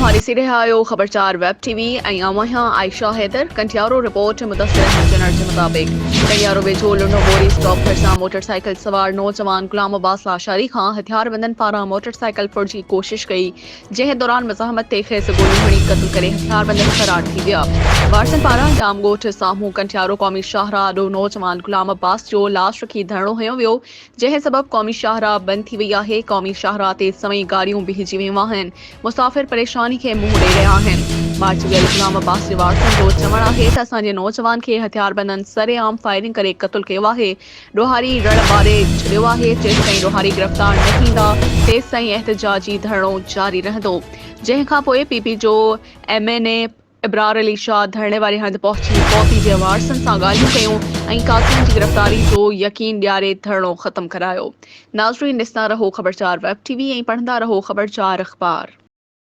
तव्हां ॾिसी रहिया आहियो ख़बरचार वेब टीवी ऐं आहियां आयशा हैदर। कंटियारो रिपोर्ट मुदस्सिर इंजनर जे मुताबिक़ कंटियारो वेझो लुनो बोरी स्टॉप भरिसां मोटरसाइकिल सवार नौजवान गुलाम अब्बास लाशारी खां हथियारबंदनि पारां मोटरसाइकिल फुड़जी जी कोशिश कई, जंहिं दौरान मज़ाहमत ते खेसि गोली हणी क़त्ल करे हथियारबंदनि फरार थी विया। वारसनि पारां जाम ॻोठ साम्हूं कंटियारो क़ौमी शाहराह ॾों नौजवान गुलाम अब्बास जो लाश रखी धरणो हयो वियो, जंहिं सबबि क़ौमी शाहराह बंदि थी वई आहे। क़ौमी शाहराह ते सवई गाड़ियूं बीहजी वियूं आहिनि। मुसाफ़िर परेशानी खे मुंहुं ॾेई रहिया आहिनि। मार्च वियल गुलाम अब्बास जे वारसनि जो चवणु आहे त असांजे नौजवान खे हथियारबंदनि सरेआम फायरिंग करे क़त्ल कयो आहे। ॾोहारी रण ॿारे छॾियो आहे। जेसिताईं ॾोहारी गिरफ़्तार न थींदा तेसिताईं एहतजाजी धरणो जारी रहंदो। जंहिं खां पोइ पीपी जो MNA इबरार अली शाह धरणे वारे हंधि पहुची पौती जे वारसनि सां ॻाल्हियूं कयूं ऐं कातिलनि जी गिरफ़्तारी जो यकीन ॾियारे धरणो ख़त्म करायो। नाज़रीन, ॾिसंदा रहो ख़बरचार वेब टीवी ऐं पढ़ंदा रहो ख़बरचार अख़बार।